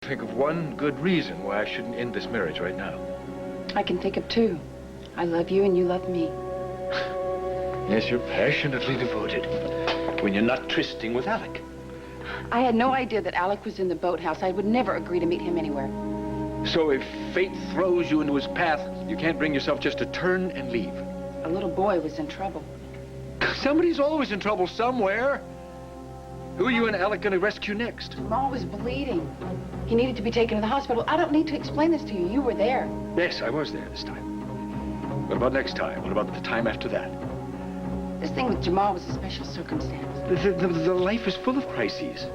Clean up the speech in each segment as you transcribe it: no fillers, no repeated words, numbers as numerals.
Think of one good reason why I shouldn't end this marriage right now. I can think of two. I love you and you love me. Yes, you're passionately devoted. When you're not trysting with Alec. I had no idea that Alec was in the boathouse. I would never agree to meet him anywhere. So if fate throws you into his path, you can't bring yourself just to turn and leave. A little boy was in trouble. Somebody's always in trouble somewhere. Who are you and Alec going to rescue next? Jamal was bleeding. He needed to be taken to the hospital. I don't need to explain this to you. You were there. Yes, I was there this time. What about next time? What about the time after that? This thing with Jamal was a special circumstance. The life is full of crises.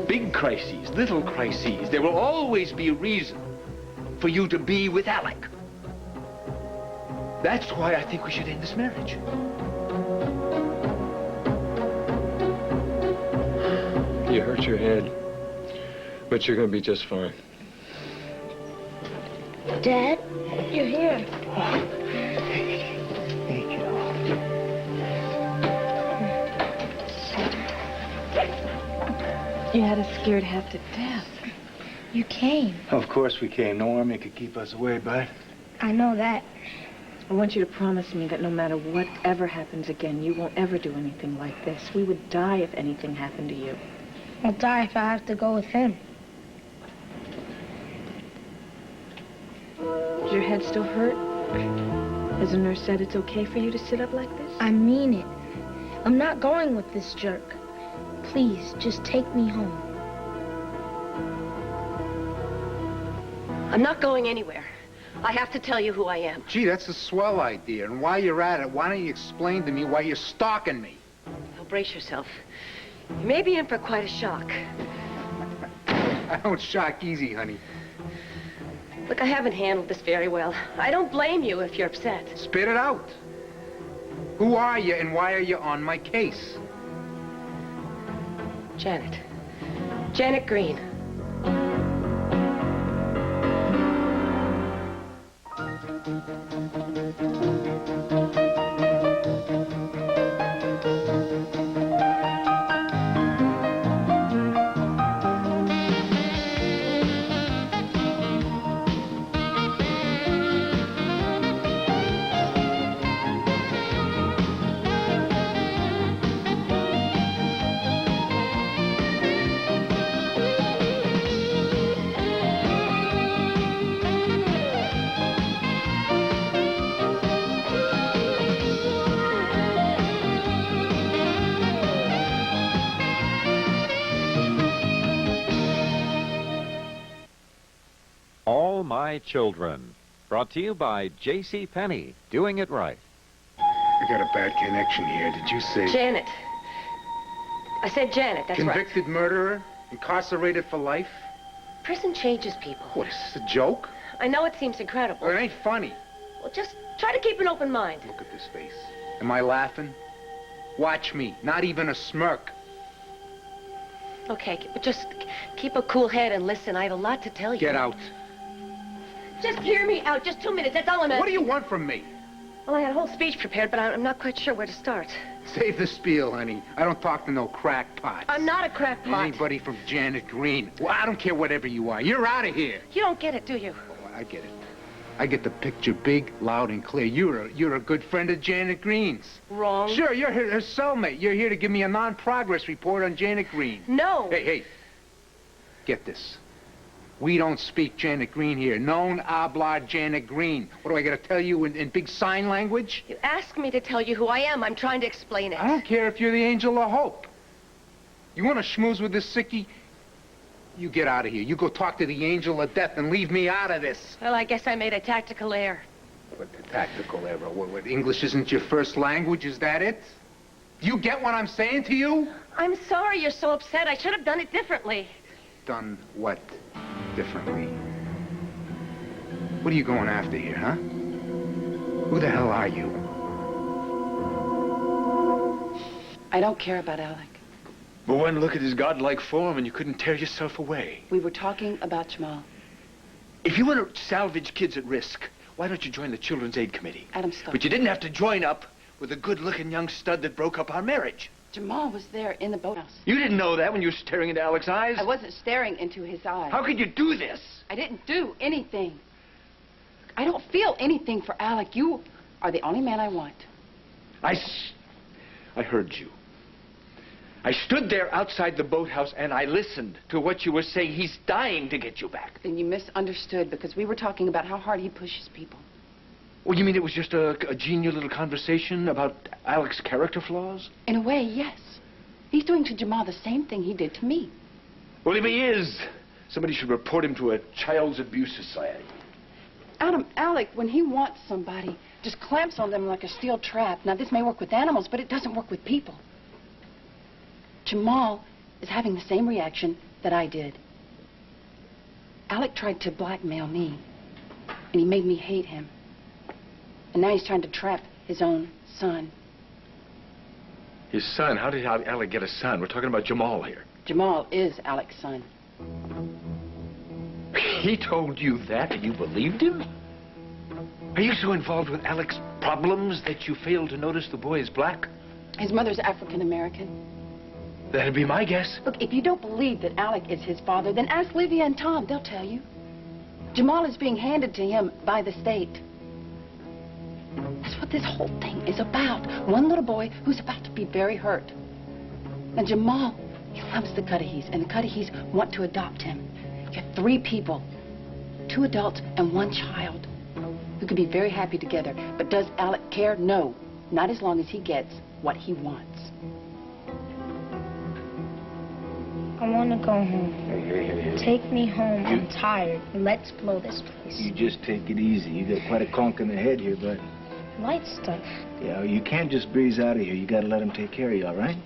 Big crises, little crises. There will always be a reason for you to be with Alec. That's why I think we should end this marriage. You hurt your head, but you're going to be just fine. Dad, you're here. You had us scared half to death. You came. Of course we came. No army could keep us away, bud. I know that. I want you to promise me that no matter whatever happens again, you won't ever do anything like this. We would die if anything happened to you. I'll die if I have to go with him. Does your head still hurt? Has the nurse said it's okay for you to sit up like this? I mean it. I'm not going with this jerk. Please, just take me home. I'm not going anywhere. I have to tell you who I am. Gee, that's a swell idea. And while you're at it, why don't you explain to me why you're stalking me? Now brace yourself. You may be in for quite a shock. I don't shock easy, honey. Look, I haven't handled this very well. I don't blame you if you're upset. Spit it out. Who are you and why are you on my case? Janet. Janet Green. All My Children, brought to you by J.C. Penney, doing it right. I got a bad connection here. Did you say... Janet. I said Janet, that's right. Convicted murderer? Incarcerated for life? Prison changes people. What, is this a joke? I know it seems incredible. Well, it ain't funny. Well, just try to keep an open mind. Look at this face. Am I laughing? Watch me. Not even a smirk. Okay, but just keep a cool head and listen. I have a lot to tell you. Get out. Just hear me out. Just 2 minutes. That's all I'm asking. What do you want from me? Well, I had a whole speech prepared, but I'm not quite sure where to start. Save the spiel, honey. I don't talk to no crackpots. I'm not a crackpot. Anybody from Janet Green. Well, I don't care whatever you are. You're out of here. You don't get it, do you? Oh, I get it. I get the picture big, loud, and clear. You're a good friend of Janet Green's. Wrong. Sure, you're her cellmate. You're here to give me a non-progress report on Janet Green. No. Hey. Get this. We don't speak Janet Green here. Non habla Janet Green. What do I got to tell you in big sign language? You asked me to tell you who I am. I'm trying to explain it. I don't care if you're the angel of hope. You want to schmooze with this sickie? You get out of here. You go talk to the angel of death and leave me out of this. Well, I guess I made a tactical error. What, the tactical error? What, English isn't your first language? Is that it? Do you get what I'm saying to you? I'm sorry you're so upset. I should have done it differently. Done what differently? What are you going after here, huh? Who the hell are you? I don't care about Alec. But one look at his godlike form and you couldn't tear yourself away. We were talking about Jamal. If you want to salvage kids at risk, why don't you join the Children's Aid Committee? Adam, stop. But you didn't have to join up with a good-looking young stud that broke up our marriage. Jamal was there in the boathouse. You didn't know that when you were staring into Alec's eyes? I wasn't staring into his eyes. How could you do this? I didn't do anything. I don't feel anything for Alec. You are the only man I want. I heard you. I stood there outside the boathouse and I listened to what you were saying. He's dying to get you back. Then you misunderstood because we were talking about how hard he pushes people. Well, you mean it was just a genial little conversation about Alec's character flaws? In a way, yes. He's doing to Jamal the same thing he did to me. Well, if he is, somebody should report him to a child's abuse society. Adam, Alec, when he wants somebody, just clamps on them like a steel trap. Now, this may work with animals, but it doesn't work with people. Jamal is having the same reaction that I did. Alec tried to blackmail me, and he made me hate him. And now he's trying to trap his own son. His son? How did Alec get a son? We're talking about Jamal here. Jamal is Alec's son. He told you that and you believed him? Are you so involved with Alec's problems that you failed to notice the boy is black? His mother's African-American. That'd be my guess. Look, if you don't believe that Alec is his father, then ask Livia and Tom. They'll tell you. Jamal is being handed to him by the state. That's what this whole thing is about. One little boy who's about to be very hurt. Now, Jamal, he loves the Cudahys, and the Cudahys want to adopt him. You have 3 people, 2 adults and 1 child, who could be very happy together. But does Alec care? No, not as long as he gets what he wants. I want to go home. Hey. Take me home. I'm tired. Let's blow this place. You just take it easy. You got quite a conk in the head here, but... Light stuff. Yeah, you can't just breeze out of here. You got to let him take care of you, all right?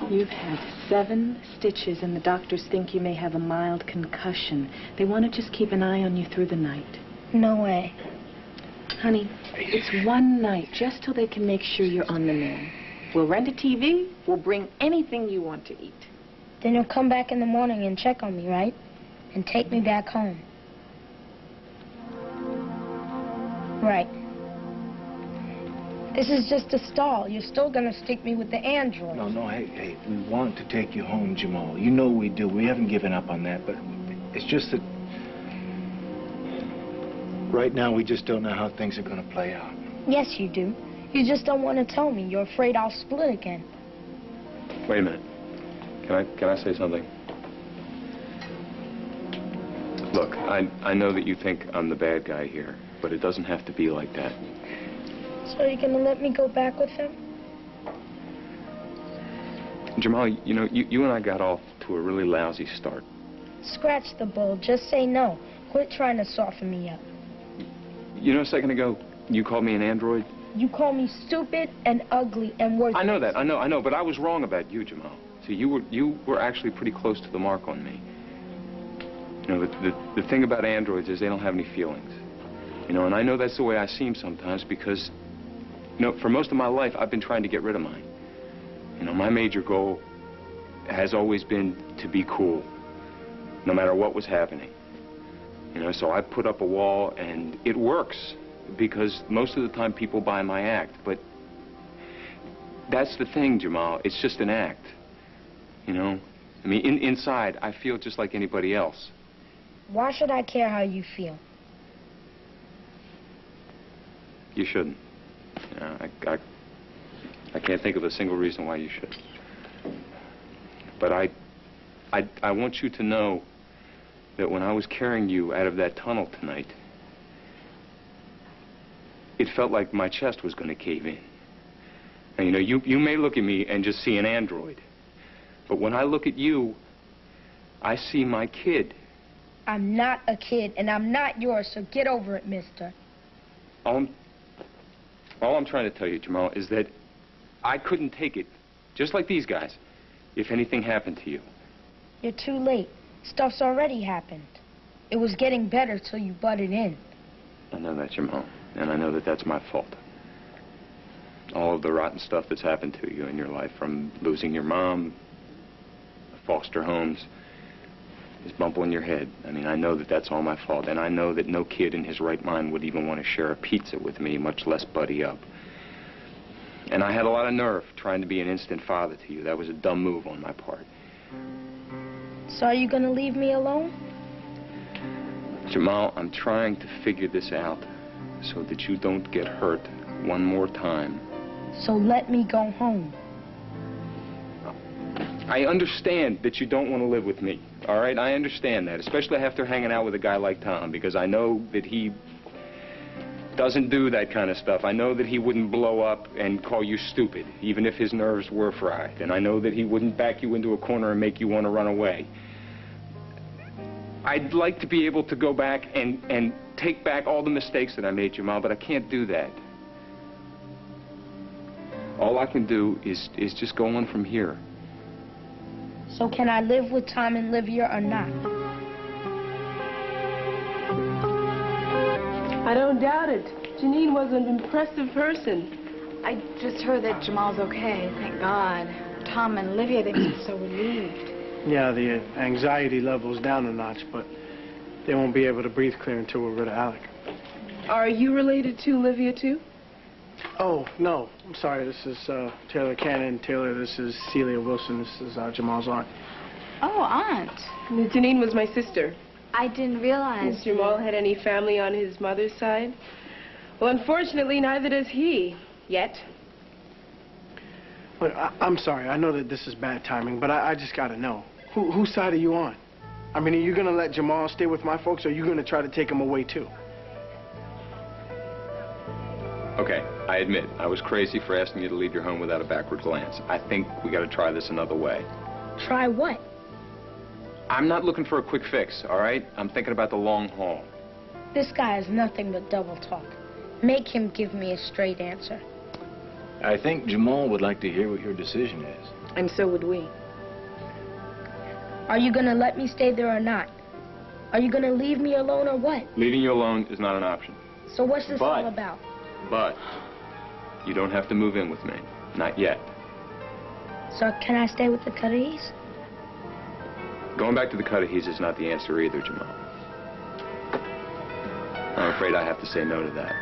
You've had 7 stitches, and the doctors think you may have a mild concussion. They want to just keep an eye on you through the night. No way. Honey, it's 1 night, just till they can make sure you're on the mend. We'll rent a TV. We'll bring anything you want to eat. Then you'll come back in the morning and check on me, right? And take me back home. Right. This is just a stall. You're still gonna stick me with the android. No, hey, we want to take you home, Jamal. You know we do. We haven't given up on that, but it's just that... right now, we just don't know how things are gonna play out. Yes, you do. You just don't want to tell me. You're afraid I'll split again. Wait a minute. Can I say something? Look, I know that you think I'm the bad guy here, but it doesn't have to be like that. So you're gonna let me go back with him? Jamal, you know, you and I got off to a really lousy start. Scratch the bull. Just say no. Quit trying to soften me up. You know, a second ago, you called me an android? You call me stupid and ugly and worthless. I know that. I know. But I was wrong about you, Jamal. See, you were actually pretty close to the mark on me. You know, the thing about androids is they don't have any feelings. You know, and I know that's the way I seem sometimes because, you know, for most of my life, I've been trying to get rid of mine. You know, my major goal has always been to be cool, no matter what was happening. You know, so I put up a wall, and it works because most of the time people buy my act. But that's the thing, Jamal. It's just an act. You know? I mean, inside, I feel just like anybody else. Why should I care how you feel? You shouldn't. You know, I can't think of a single reason why you should. But I want you to know that when I was carrying you out of that tunnel tonight, it felt like my chest was going to cave in. And, you know, you may look at me and just see an android. But when I look at you, I see my kid. I'm not a kid, and I'm not yours, so get over it, mister. All I'm trying to tell you, Jamal, is that I couldn't take it, just like these guys, if anything happened to you. You're too late. Stuff's already happened. It was getting better till you butted in. I know that, Jamal, and I know that that's my fault. All of the rotten stuff that's happened to you in your life, from losing your mom, foster homes, this bump on your head. I mean, I know that that's all my fault, and I know that no kid in his right mind would even want to share a pizza with me, much less buddy up. And I had a lot of nerve trying to be an instant father to you. That was a dumb move on my part. So are you gonna leave me alone? Jamal, I'm trying to figure this out so that you don't get hurt one more time. So let me go home. I understand that you don't want to live with me, all right? I understand that, especially after hanging out with a guy like Tom, because I know that he doesn't do that kind of stuff. I know that he wouldn't blow up and call you stupid, even if his nerves were fried. And I know that he wouldn't back you into a corner and make you want to run away. I'd like to be able to go back and take back all the mistakes that I made, Jamal, but I can't do that. All I can do is just go on from here. So can I live with Tom and Livia or not? I don't doubt it. Janine was an impressive person. I just heard that Jamal's okay, thank God. Tom and Livia, they seem so relieved. Yeah, the anxiety level's down a notch, but they won't be able to breathe clear until we're rid of Alec. Are you related to Livia, too? Oh, no. I'm sorry. This is Taylor Cannon. Taylor, this is Celia Wilson. This is Jamal's aunt. Oh, Aunt. Janine was my sister. I didn't realize... Has Jamal had any family on his mother's side? Well, unfortunately, neither does he. Yet. But I'm sorry. I know that this is bad timing, but I just got to know. Whose side are you on? I mean, are you going to let Jamal stay with my folks, or are you going to try to take him away, too? Okay, I admit, I was crazy for asking you to leave your home without a backward glance. I think we got to try this another way. Try what? I'm not looking for a quick fix, all right? I'm thinking about the long haul. This guy is nothing but double talk. Make him give me a straight answer. I think Jamal would like to hear what your decision is. And so would we. Are you gonna let me stay there or not? Are you gonna leave me alone or what? Leaving you alone is not an option. So what's this all about? But you don't have to move in with me. Not yet. So can I stay with the Cudahys? Going back to the Cudahys is not the answer either, Jamal. I'm afraid I have to say no to that.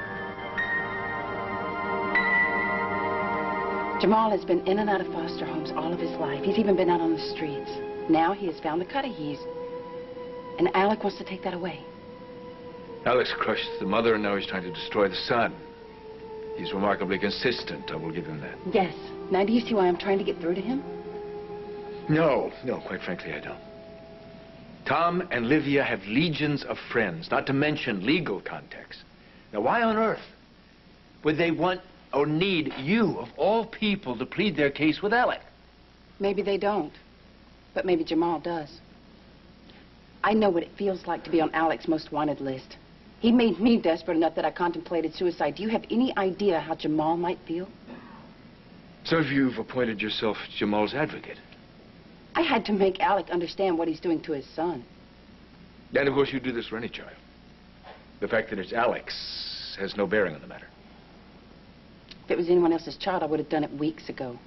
Jamal has been in and out of foster homes all of his life. He's even been out on the streets. Now he has found the Cudahys. And Alec wants to take that away. Alex crushed the mother, and now he's trying to destroy the son. He's remarkably consistent, I will give him that. Yes. Now do you see why I'm trying to get through to him? No, quite frankly, I don't. Tom and Livia have legions of friends, not to mention legal contacts. Now, why on earth would they want or need you, of all people, to plead their case with Alec? Maybe they don't. But maybe Jamal does. I know what it feels like to be on Alec's most wanted list. He made me desperate enough that I contemplated suicide. Do you have any idea how Jamal might feel? So you've appointed yourself Jamal's advocate? I had to make Alec understand what he's doing to his son. And of course you do this for any child. The fact that it's Alec's has no bearing on the matter. If it was anyone else's child, I would have done it weeks ago.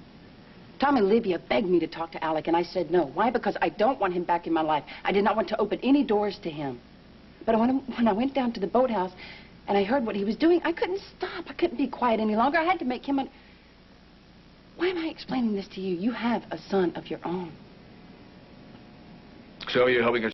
Tom and Livia begged me to talk to Alec, and I said no. Why? Because I don't want him back in my life. I did not want to open any doors to him. But when I went down to the boathouse and I heard what he was doing, I couldn't stop. I couldn't be quiet any longer. I had to make him Why am I explaining this to you? You have a son of your own. So you're helping us